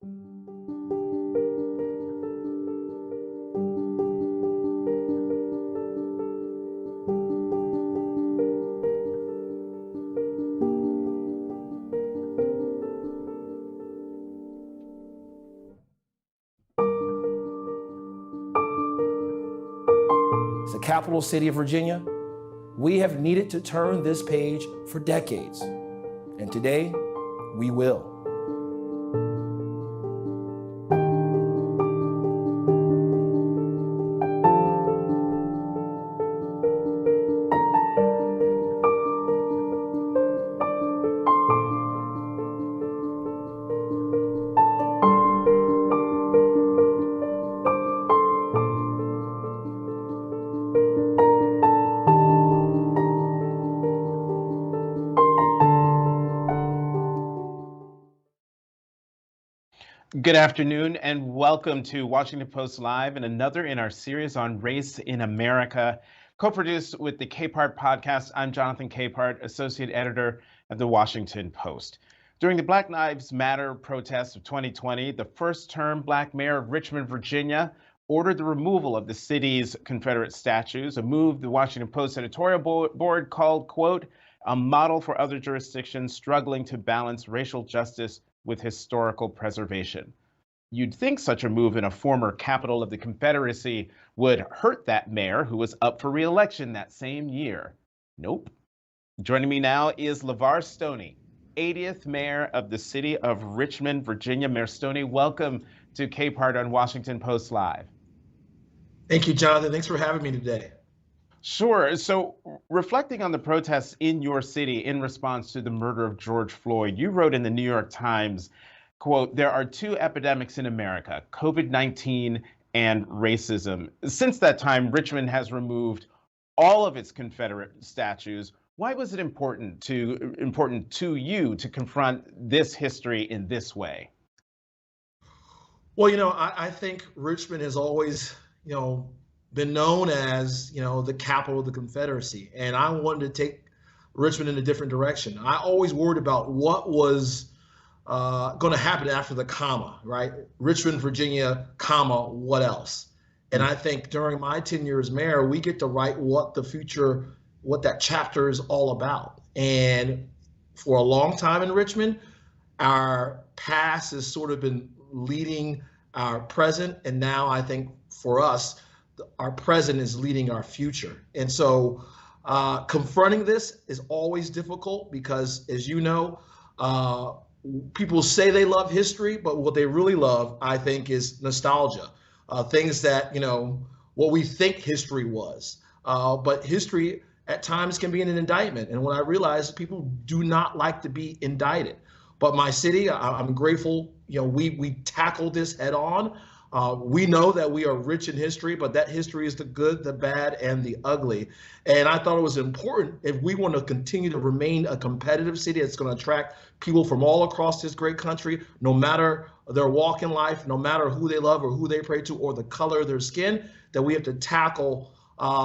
As the capital city of Virginia, we have needed to turn this page for decades, and today we will. Good afternoon and welcome to Washington Post Live and another in our series on race in America, co-produced with the Capehart podcast. I'm Jonathan Capehart, associate editor at the Washington Post. During the Black Lives Matter protests of 2020, the first-term Black mayor of Richmond, Virginia, ordered the removal of the city's Confederate statues, a move the Washington Post editorial board called, quote, a model for other jurisdictions struggling to balance racial justice with historical preservation. You'd think such a move in a former capital of the Confederacy would hurt that mayor who was up for re-election that same year. Nope. Joining me now is Levar Stoney, 80th mayor of the city of Richmond, Virginia. Mayor Stoney, welcome to Capehart on Washington Post Live. Thank you, Jonathan. Thanks for having me today. Sure. So reflecting on the protests in your city in response to the murder of George Floyd, you wrote in the New York Times, quote, there are two epidemics in America, COVID-19 and racism. Since that time, Richmond has removed all of its Confederate statues. Why was it important to you to confront this history in this way? Well, I think Richmond has always, been known as, the capital of the Confederacy. And I wanted to take Richmond in a different direction. I always worried about what was going to happen after the comma, right? Richmond, Virginia, comma, what else? And I think during my tenure as mayor, we get to write what the future, what that chapter is all about. And for a long time in Richmond, our past has sort of been leading our present. And now I think for us, our present is leading our future. And so confronting this is always difficult because, as you know, people say they love history, but what they really love, I think, is nostalgia. Things that, what we think history was. But history at times can be an indictment. And when I realized people do not like to be indicted. But my city, I'm grateful, we tackled this head on. We know that we are rich in history, but that history is the good, the bad, and the ugly. And I thought it was important if we want to continue to remain a competitive city that's going to attract people from all across this great country, no matter their walk in life, no matter who they love or who they pray to or the color of their skin, that we have to tackle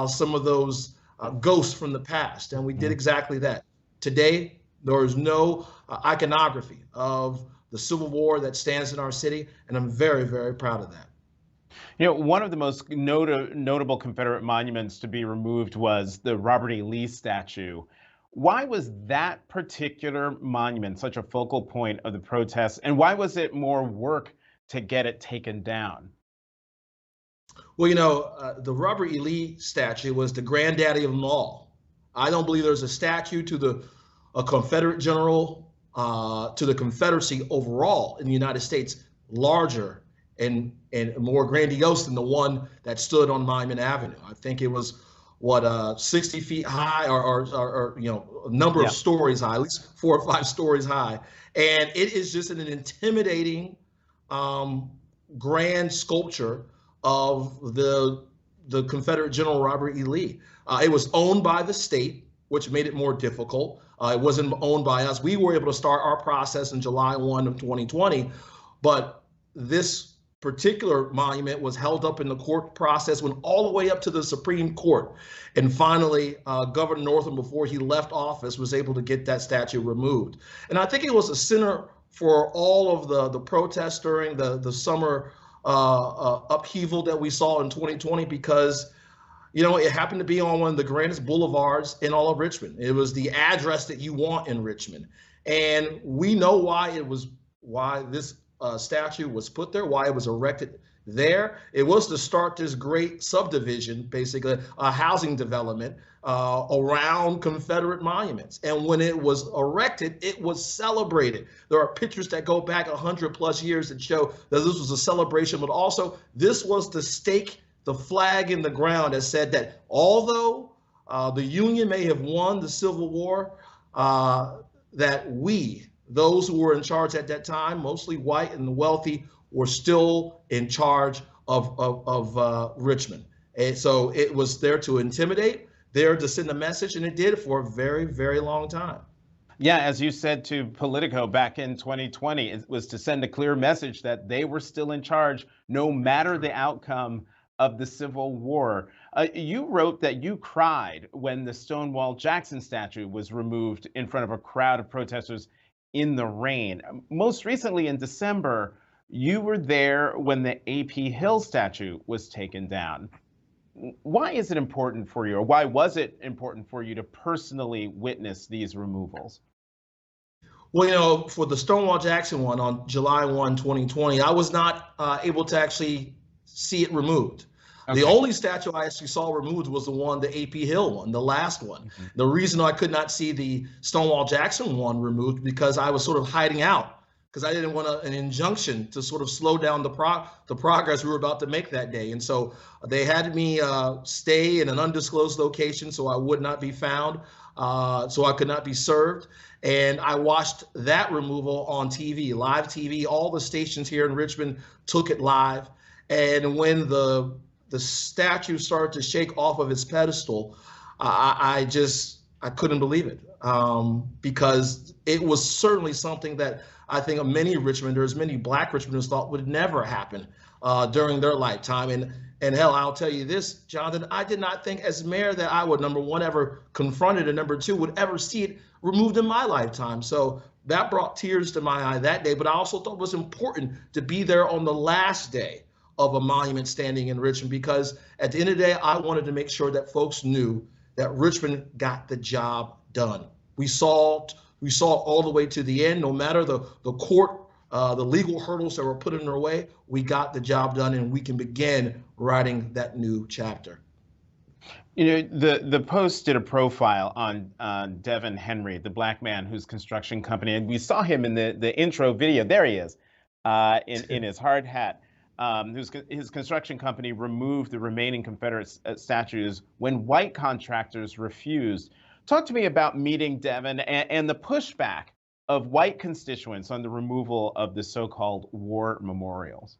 some of those ghosts from the past. And we did exactly that. Today, there is no iconography of the Civil War that stands in our city, and I'm very, very proud of that. One of the most notable Confederate monuments to be removed was the Robert E. Lee statue. Why was that particular monument such a focal point of the protests, and why was it more work to get it taken down? Well, the Robert E. Lee statue was the granddaddy of them all. I don't believe there's a statue to a Confederate general, to the Confederacy overall in the United States, larger and more grandiose than the one that stood on Monument Avenue. I think it was 60 feet high or a number of stories high, at least 4 or 5 stories high. And it is just an intimidating, grand sculpture of the Confederate General Robert E. Lee. It was owned by the state, which made it more difficult. It wasn't owned by us. We were able to start our process in July 1 of 2020, but this particular monument was held up in the court process, went all the way up to the Supreme Court. And finally, Governor Northam, before he left office, was able to get that statue removed. And I think it was a center for all of the protests during the summer upheaval that we saw in 2020 because it happened to be on one of the grandest boulevards in all of Richmond. It was the address that you want in Richmond. And we know why this statue was put there, why it was erected there. It was to start this great subdivision, basically a housing development around Confederate monuments. And when it was erected, it was celebrated. There are pictures that go back 100+ years that show that this was a celebration, but also this was to stake the flag in the ground that said that although the Union may have won the Civil War, that we, those who were in charge at that time, mostly white and the wealthy, were still in charge of Richmond. And so it was there to intimidate, there to send a message, and it did for a very, very long time. Yeah, as you said to Politico back in 2020, it was to send a clear message that they were still in charge, no matter the outcome of the Civil War. You wrote that you cried when the Stonewall Jackson statue was removed in front of a crowd of protesters in the rain. Most recently in December, you were there when the AP Hill statue was taken down. Why is it important for you, or why was it important for you to personally witness these removals? Well, for the Stonewall Jackson one on July 1, 2020, I was not able to actually see it removed. Okay. The only statue I actually saw removed was the one, the AP Hill one, the last one. Mm-hmm. The reason I could not see the Stonewall Jackson one removed because I was sort of hiding out because I didn't want an injunction to sort of slow down the progress we were about to make that day. And so they had me stay in an undisclosed location so I would not be found, so I could not be served. And I watched that removal on TV, live TV. All the stations here in Richmond took it live. And when the statue started to shake off of its pedestal, I couldn't believe it because it was certainly something that I think many Richmonders, many Black Richmonders thought would never happen during their lifetime. And hell, I'll tell you this, Jonathan, I did not think as mayor that I would, number one, ever confront it, and number two, would ever see it removed in my lifetime. So that brought tears to my eye that day. But I also thought it was important to be there on the last day of a monument standing in Richmond, because at the end of the day, I wanted to make sure that folks knew that Richmond got the job done. We saw all the way to the end, no matter the court, the legal hurdles that were put in our way, we got the job done, and we can begin writing that new chapter. The Post did a profile on Devin Henry, the Black man whose construction company, and we saw him in the intro video. There he is, in his hard hat. His construction company removed the remaining Confederate statues when white contractors refused. Talk to me about meeting Devin and the pushback of white constituents on the removal of the so-called war memorials.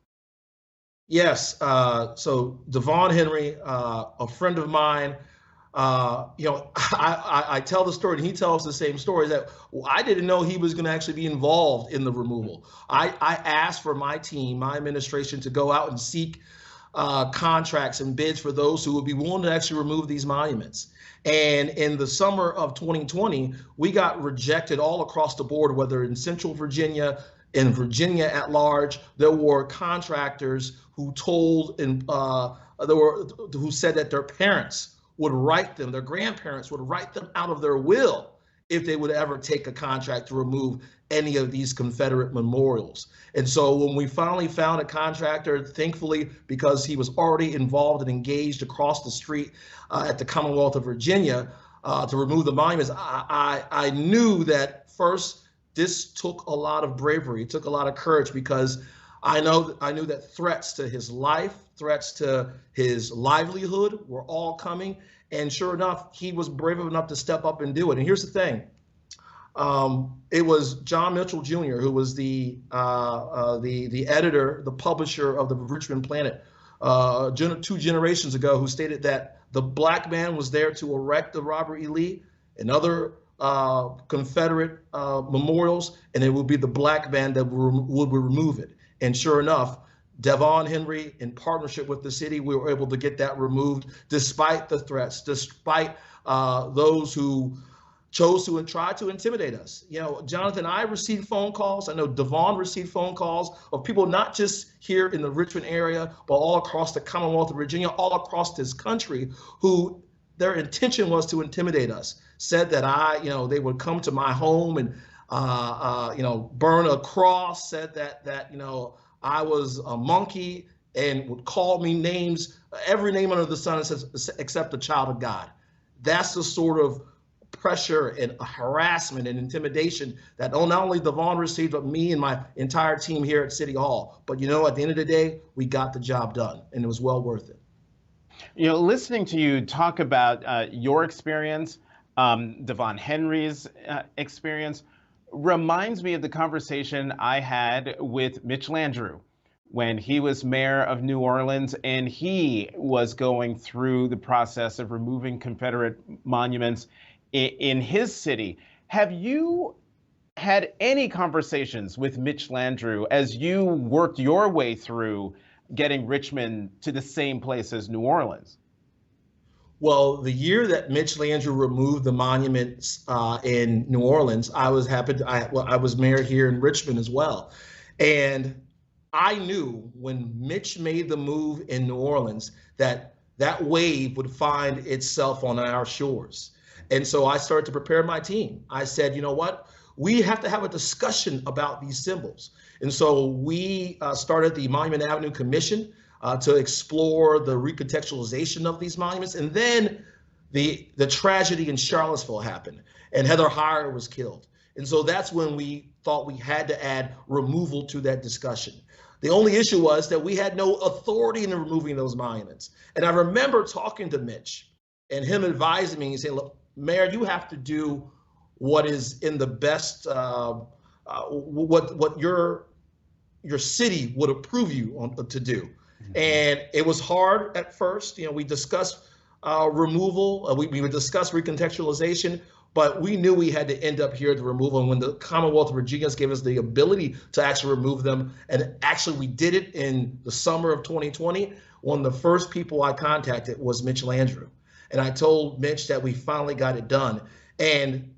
Yes. So Devon Henry, a friend of mine, I tell the story and he tells the same story, that I didn't know he was going to actually be involved in the removal. I asked for my team, my administration, to go out and seek contracts and bids for those who would be willing to actually remove these monuments. And in the summer of 2020, we got rejected all across the board, whether in Central Virginia, in Virginia at large. There were contractors who who said that their parents would write them, their grandparents would write them out of their will if they would ever take a contract to remove any of these Confederate memorials. And so when we finally found a contractor, thankfully, because he was already involved and engaged across the street at the Commonwealth of Virginia to remove the monuments, I knew that first, this took a lot of bravery, it took a lot of courage, because I knew that threats to his life, threats to his livelihood were all coming. And sure enough, he was brave enough to step up and do it. And here's the thing. It was John Mitchell Jr., who was the editor, the publisher of the Richmond Planet 2 generations ago, who stated that the Black man was there to erect the Robert E. Lee and other Confederate memorials, and it would be the Black man that would remove it. And sure enough, Devon Henry, in partnership with the city, we were able to get that removed, despite the threats, despite those who chose to and tried to intimidate us. Jonathan, I received phone calls. I know Devon received phone calls of people not just here in the Richmond area, but all across the Commonwealth of Virginia, all across this country, who their intention was to intimidate us. Said that they would come to my home and, burn a cross. Said that I was a monkey and would call me names, every name under the sun except the child of God. That's the sort of pressure and harassment and intimidation that not only Devon received, but me and my entire team here at City Hall. But at the end of the day, we got the job done, and it was well worth it. Listening to you talk about your experience, Devon Henry's experience, reminds me of the conversation I had with Mitch Landrieu when he was mayor of New Orleans and he was going through the process of removing Confederate monuments in his city. Have you had any conversations with Mitch Landrieu as you worked your way through getting Richmond to the same place as New Orleans? Well, the year that Mitch Landrieu removed the monuments in New Orleans, I was happy. I was mayor here in Richmond as well, and I knew when Mitch made the move in New Orleans that that wave would find itself on our shores. And so I started to prepare my team. I said, you know what? We have to have a discussion about these symbols. And so we started the Monument Avenue Commission to explore the recontextualization of these monuments. And then the tragedy in Charlottesville happened and Heather Heyer was killed. And so that's when we thought we had to add removal to that discussion. The only issue was that we had no authority in removing those monuments. And I remember talking to Mitch and him advising me and saying, look, Mayor, you have to do what is in the best, what your city would approve you to do. Mm-hmm. And it was hard at first. We discussed removal, we would discuss recontextualization, but we knew we had to end up here at the removal. And when the Commonwealth of Virginia gave us the ability to actually remove them, and actually we did it in the summer of 2020, one of the first people I contacted was Mitch Landrieu. And I told Mitch that we finally got it done. And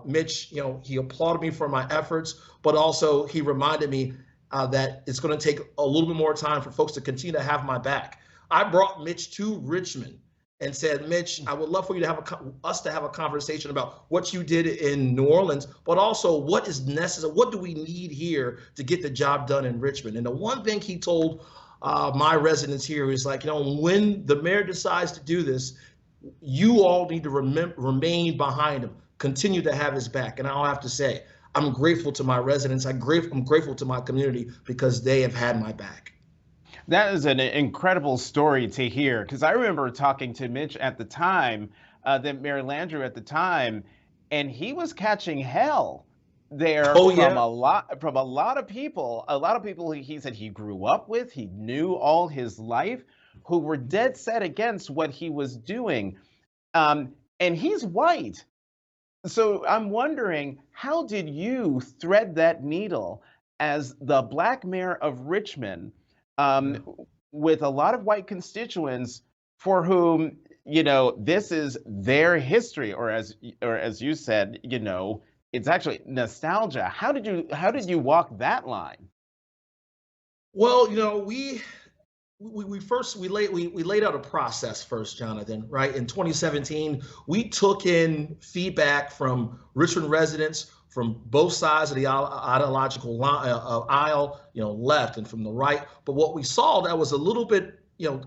Mitch, he applauded me for my efforts, but also he reminded me that it's going to take a little bit more time for folks to continue to have my back. I brought Mitch to Richmond and said, Mitch, I would love for you to have us to have a conversation about what you did in New Orleans, but also what is necessary. What do we need here to get the job done in Richmond? And the one thing he told my residents here is like, when the mayor decides to do this, you all need to remain behind him, continue to have his back. And I'll have to say, I'm grateful to my residents. I'm grateful to my community because they have had my back. That is an incredible story to hear, because I remember talking to Mitch at the time, then Mayor Landrieu at the time, and he was catching hell there from a lot of people. A lot of people he said he grew up with, he knew all his life, who were dead set against what he was doing. And he's white. So I'm wondering, how did you thread that needle as the Black mayor of Richmond with a lot of white constituents for whom, this is their history, or as you said, it's actually nostalgia. How did you walk that line? Well, we laid out a process first, Jonathan, right? In 2017, we took in feedback from Richmond residents from both sides of the ideological aisle, left and from the right. But what we saw that was a little bit,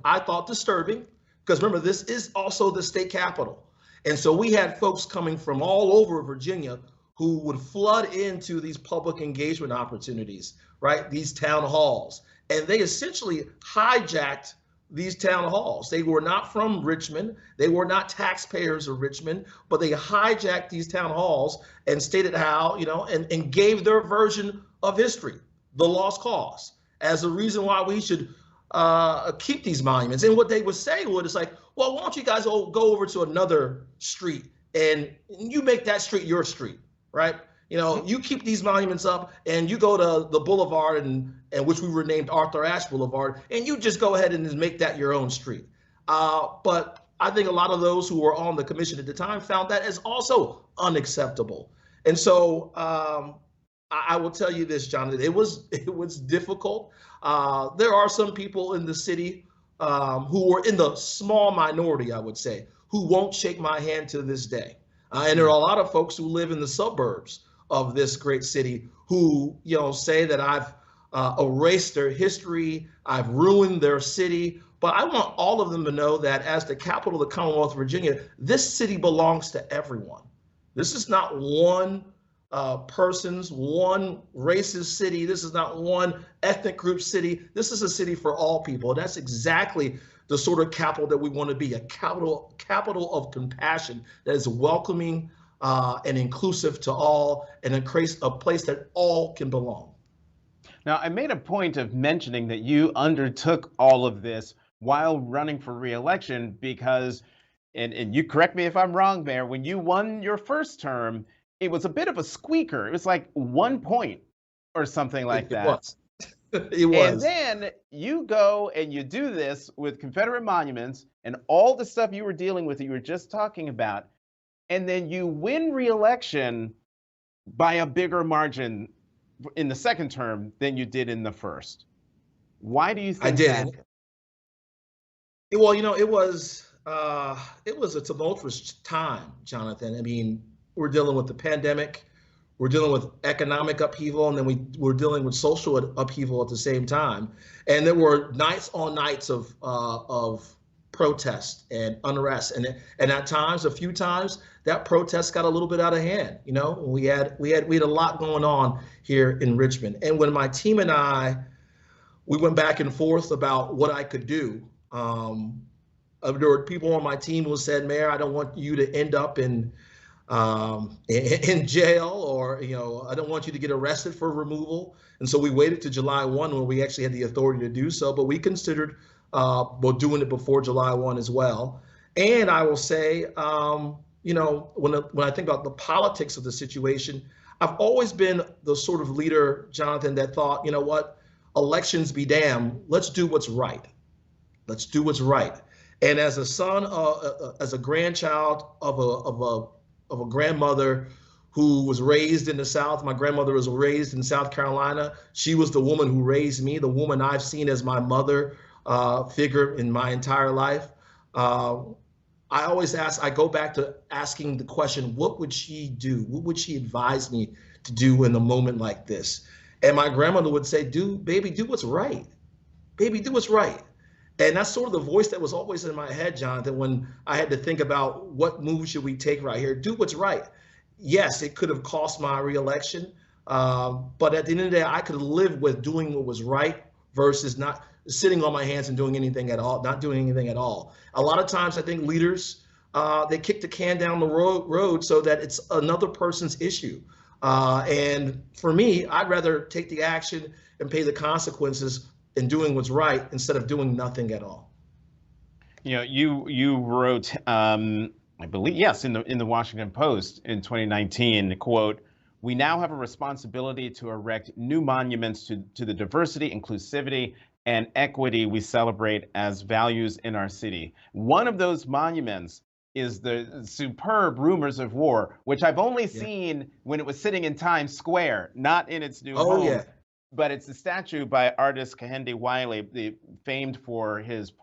I thought disturbing, because remember, this is also the state capital. And so we had folks coming from all over Virginia who would flood into these public engagement opportunities, right? These town halls. And they essentially hijacked these town halls. They were not from Richmond. They were not taxpayers of Richmond, but they hijacked these town halls and stated how, and gave their version of history, the lost cause, as a reason why we should keep these monuments. And what they would say was like, well, why don't you guys all go over to another street and you make that street your street, right? You keep these monuments up and you go to the boulevard and which we renamed Arthur Ashe Boulevard, and you just go ahead and just make that your own street. But I think a lot of those who were on the commission at the time found that as also unacceptable. And so I will tell you this, Jonathan, it was difficult. There are some people in the city who were in the small minority, I would say, who won't shake my hand to this day. And there are a lot of folks who live in the suburbs of this great city who, say that I've erased their history, I've ruined their city. But I want all of them to know that as the capital of the Commonwealth of Virginia, this city belongs to everyone. This is not one person's, one racist city. This is not one ethnic group city. This is a city for all people. That's exactly the sort of capital that we want to be, a capital of compassion that is welcoming and inclusive to all, and a place that all can belong. Now, I made a point of mentioning that you undertook all of this while running for re-election because, and you correct me if I'm wrong, Mayor, when you won your first term, it was a bit of a squeaker. It was like 1 point or something like that. It was. It was. And then you go and you do this with Confederate monuments and all the stuff you were dealing with that you were just talking about. And then you win re-election by a bigger margin in the second term than you did in the first. Why do you think I did? that? Well, it was a tumultuous time, Jonathan. I mean, we're dealing with the pandemic, we're dealing with economic upheaval, and then we're dealing with social upheaval at the same time. And there were nights on nights of protest and unrest, and at times, a few times, that protest got a little bit out of hand. We had a lot going on here in Richmond, and when my team and we went back and forth about what I could do. There were people on my team who said, "Mayor, I don't want you to end up in jail, or I don't want you to get arrested for removal." And so we waited to July 1 when we actually had the authority to do so, but we considered doing it before July 1 as well. And I will say, when I think about the politics of the situation, I've always been the sort of leader, Jonathan, that thought, elections be damned, let's do what's right. Let's do what's right. And as a son, as a grandchild of a grandmother who was raised in the South, my grandmother was raised in South Carolina. She was the woman who raised me, the woman I've seen as my mother figure in my entire life. I go back to asking the question, what would she do? What would she advise me to do in a moment like this? And my grandmother would say, baby, do what's right. Baby, do what's right. And that's sort of the voice that was always in my head, Jonathan, when I had to think about what move should we take right here. Do what's right. Yes, it could have cost my reelection, but at the end of the day, I could live with doing what was right versus not sitting on my hands and doing anything at all, not doing anything at all. A lot of times, I think leaders, they kick the can down the road so that it's another person's issue. And for me, I'd rather take the action and pay the consequences in doing what's right instead of doing nothing at all. You wrote, I believe, yes, in the Washington Post in 2019, quote, "We now have a responsibility to erect new monuments to the diversity, inclusivity, and equity we celebrate as values in our city. One of those monuments is the superb Rumors of War, which I've only seen when it was sitting in Times Square, not in its new home. Yeah. But it's a statue by artist Kehinde Wiley, famed for his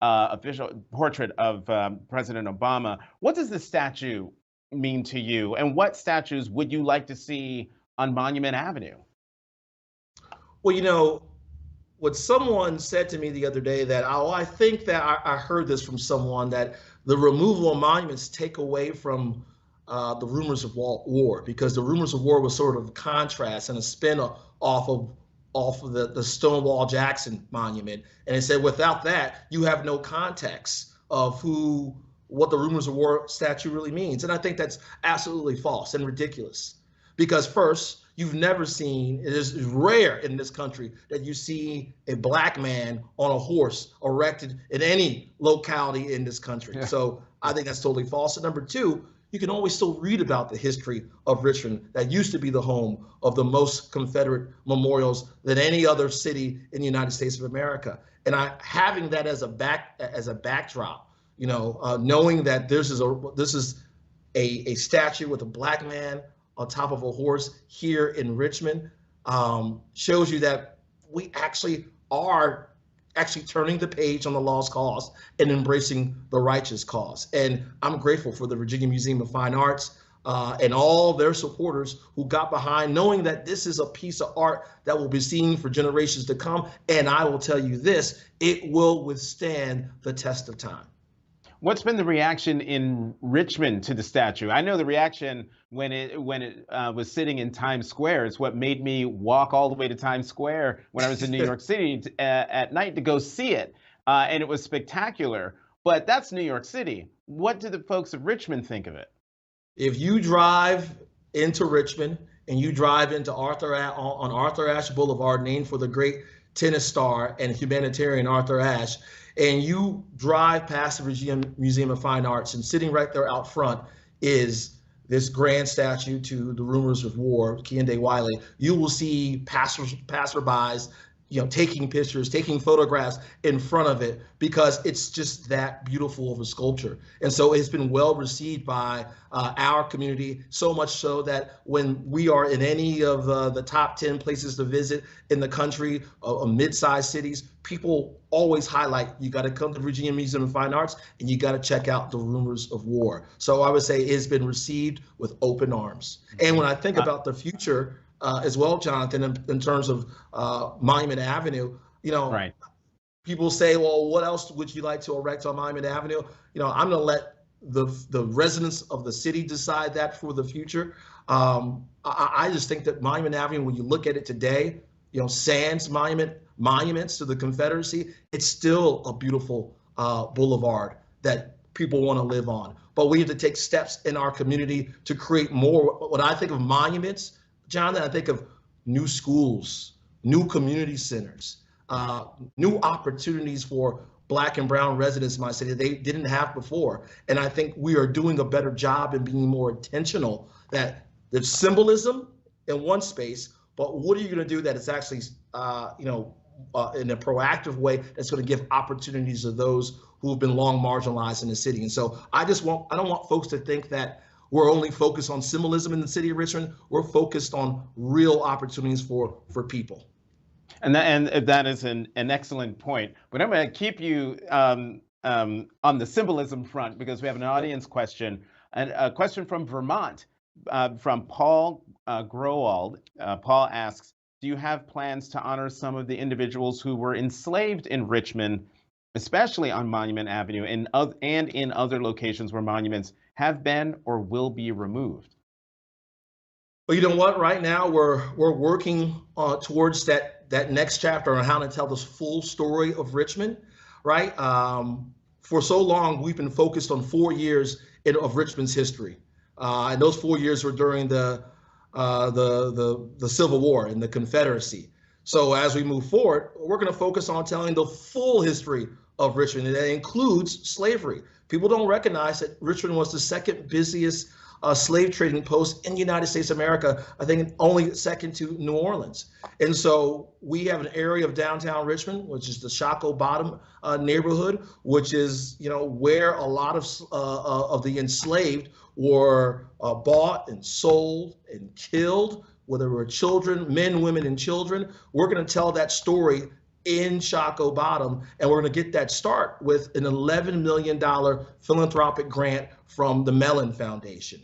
official portrait of President Obama. What does the statue mean to you, and what statues would you like to see on Monument Avenue? Well, what someone said to me the other day that I think that I heard this from someone, that the removal of monuments take away from the Rumors of War, because the Rumors of War was sort of a contrast and a spin off of the Stonewall Jackson monument. And it said without that, you have no context of what the Rumors of War statue really means. And I think that's absolutely false and ridiculous, because first, you've never seen, it is rare in this country that you see a Black man on a horse erected in any locality in this country. Yeah. So I think that's totally false. And number two, you can always still read about the history of Richmond, that used to be the home of the most Confederate memorials than any other city in the United States of America. And having that as a backdrop, knowing that this is a statue with a black man on top of a horse here in Richmond shows you that we actually are turning the page on the lost cause and embracing the righteous cause. And I'm grateful for the Virginia Museum of Fine Arts and all their supporters who got behind, knowing that this is a piece of art that will be seen for generations to come. And I will tell you this, it will withstand the test of time. What's been the reaction in Richmond to the statue? I know the reaction when it was sitting in Times Square. It's what made me walk all the way to Times Square when I was in New York City at night to go see it. And it was spectacular. But that's New York City. What do the folks of Richmond think of it? If you drive into Richmond and you drive into Arthur Ashe Boulevard, named for the great tennis star and humanitarian Arthur Ashe, and you drive past the Virginia Museum of Fine Arts, and sitting right there out front is this grand statue to the rumors of war, Kehinde Wiley, you will see passerbys, taking pictures, taking photographs in front of it, because it's just that beautiful of a sculpture. And so it's been well received by our community, so much so that when we are in any of the top 10 places to visit in the country, mid-sized cities, people always highlight, you got to come to Virginia Museum of Fine Arts and you got to check out the rumors of war. So I would say it's been received with open arms. And when I think about the future, as well, Jonathan, in terms of Monument Avenue, right. People say, well, what else would you like to erect on Monument Avenue? I'm going to let the residents of the city decide that for the future. I just think that Monument Avenue, when you look at it today, sans monuments to the Confederacy, it's still a beautiful boulevard that people want to live on. But we have to take steps in our community to create more. When I think of monuments, Jonathan, I think of new schools, new community centers, new opportunities for Black and brown residents in my city they didn't have before. And I think we are doing a better job in being more intentional, that there's symbolism in one space, but what are you going to do that is actually, in a proactive way that's going to give opportunities to those who have been long marginalized in the city. And so I don't want folks to think that we're only focused on symbolism in the city of Richmond. We're focused on real opportunities for people. And that is an excellent point. But I'm going to keep you on the symbolism front, because we have an audience question, and a question from Vermont, from Paul Growald. Paul asks, do you have plans to honor some of the individuals who were enslaved in Richmond, especially on Monument Avenue and in other locations where monuments have been or will be removed? Well, you know what? Right now, we're working towards that next chapter on how to tell this full story of Richmond. Right? For so long, we've been focused on 4 years of Richmond's history, and those 4 years were during the Civil War and the Confederacy. So as we move forward, we're going to focus on telling the full history of Richmond, and that includes slavery. People don't recognize that Richmond was the second busiest slave trading post in the United States of America, I think only second to New Orleans. And so we have an area of downtown Richmond, which is the Shockoe Bottom neighborhood, which is where a lot of the enslaved were bought and sold and killed, whether they were children, men, women, and children. We're going to tell that story in Shockoe Bottom, and we're going to get that start with an $11 million philanthropic grant from the Mellon Foundation.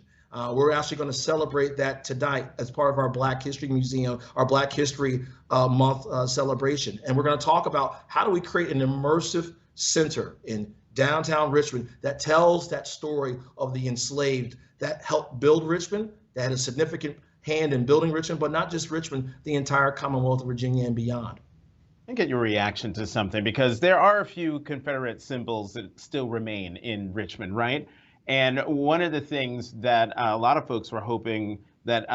We're actually going to celebrate that tonight as part of our Black History Museum, our Black History Month celebration. And we're going to talk about how do we create an immersive center in downtown Richmond that tells that story of the enslaved that helped build Richmond, that had a significant hand in building Richmond, but not just Richmond, the entire Commonwealth of Virginia and beyond. And get your reaction to something, because there are a few Confederate symbols that still remain in Richmond, right? And one of the things that a lot of folks were hoping that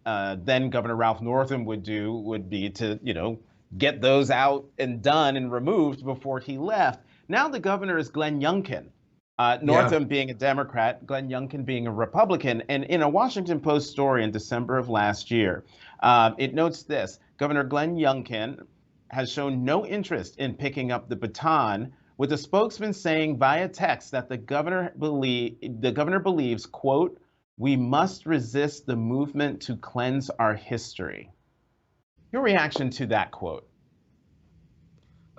then Governor Ralph Northam would do would be to, get those out and done and removed before he left. Now the governor is Glenn Youngkin. Northam being a Democrat, Glenn Youngkin being a Republican. And in a Washington Post story in December of last year, it notes this: Governor Glenn Youngkin has shown no interest in picking up the baton with a spokesman saying via text that the governor believes, quote, "We must resist the movement to cleanse our history." Your reaction to that quote?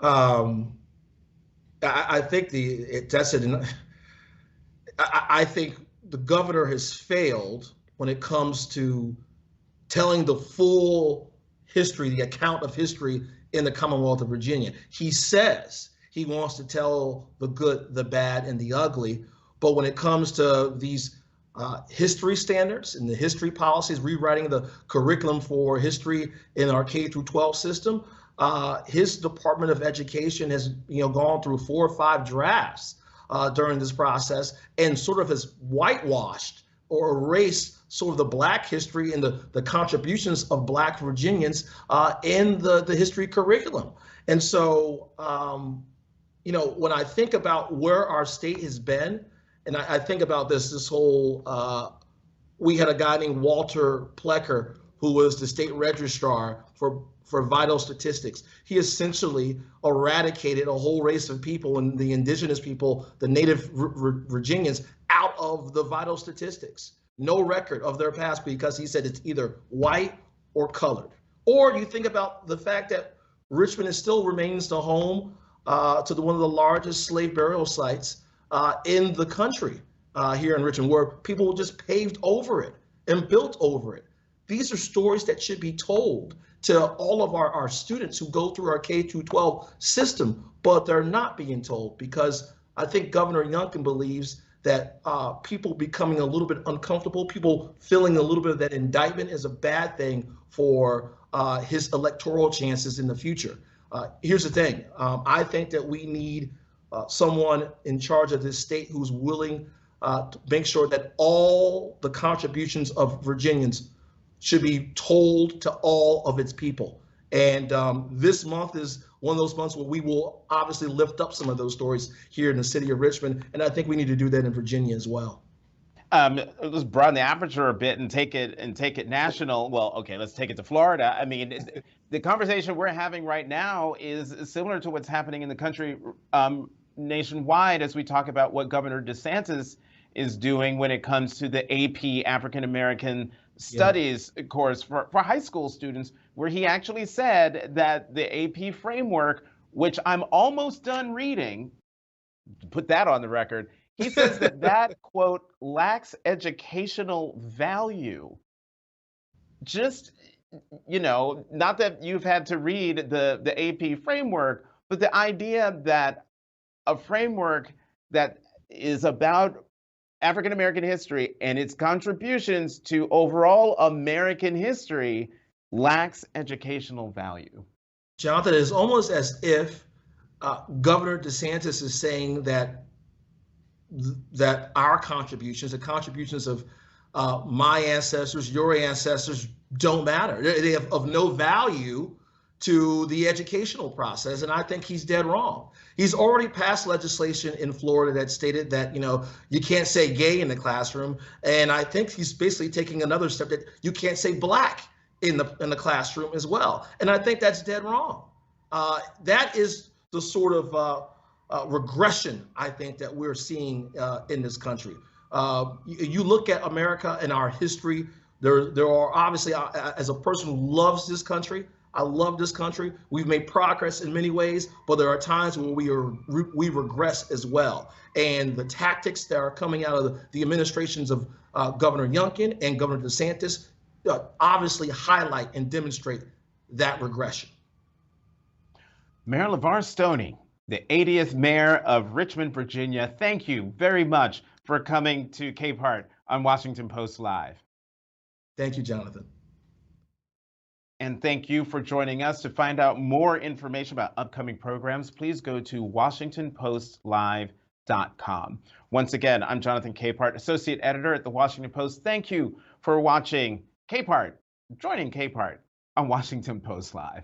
I think that's it. I think the governor has failed when it comes to telling the full history, the account of history in the Commonwealth of Virginia. He says he wants to tell the good, the bad, and the ugly, but when it comes to these history standards and the history policies, rewriting the curriculum for history in our K through 12 system, his Department of Education has gone through 4 or 5 drafts during this process and sort of has whitewashed or erased sort of the Black history and the contributions of Black Virginians in the history curriculum. And so, when I think about where our state has been, and I think about this whole, we had a guy named Walter Plecker who was the state registrar for vital statistics. He essentially eradicated a whole race of people, and the indigenous people, the native Virginians, out of the vital statistics. No record of their past because he said it's either white or colored. Or you think about the fact that Richmond still remains the home to one of the largest slave burial sites in the country here in Richmond, where people just paved over it and built over it. These are stories that should be told to all of our students who go through our K through 12 system, but they're not being told because I think Governor Youngkin believes that people becoming a little bit uncomfortable, people feeling a little bit of that indictment is a bad thing for his electoral chances in the future. Here's the thing. I think that we need someone in charge of this state who's willing to make sure that all the contributions of Virginians should be told to all of its people. And this month is one of those months where we will obviously lift up some of those stories here in the city of Richmond. And I think we need to do that in Virginia as well. Let's broaden the aperture a bit and take it national. Well, okay, let's take it to Florida. I mean, the conversation we're having right now is similar to what's happening in the country nationwide as we talk about what Governor DeSantis is doing when it comes to the AP African American Studies course for high school students, where he actually said that the AP framework, which I'm almost done reading, put that on the record, he says that quote, lacks educational value. Just, not that you've had to read the AP framework, but the idea that a framework that is about African American history and its contributions to overall American history lacks educational value. Jonathan, it's almost as if Governor DeSantis is saying that our contributions, the contributions of my ancestors, your ancestors, don't matter. They have of no value to the educational process, and I think he's dead wrong. He's already passed legislation in Florida that stated that you can't say gay in the classroom, and I think he's basically taking another step that you can't say Black in the classroom as well, and I think that's dead wrong. That is the sort of regression I think that we're seeing in this country. You look at America and our history. There are obviously, as a person who loves this country, I love this country. We've made progress in many ways, but there are times when we regress as well. And the tactics that are coming out of the administrations of Governor Youngkin and Governor DeSantis obviously highlight and demonstrate that regression. Mayor Levar Stoney, the 80th mayor of Richmond, Virginia, thank you very much for coming to Capehart on Washington Post Live. Thank you, Jonathan. And thank you for joining us. To find out more information about upcoming programs, please go to WashingtonPostLive.com. Once again, I'm Jonathan Capehart, Associate Editor at The Washington Post. Thank you for watching Capehart, joining Capehart on Washington Post Live.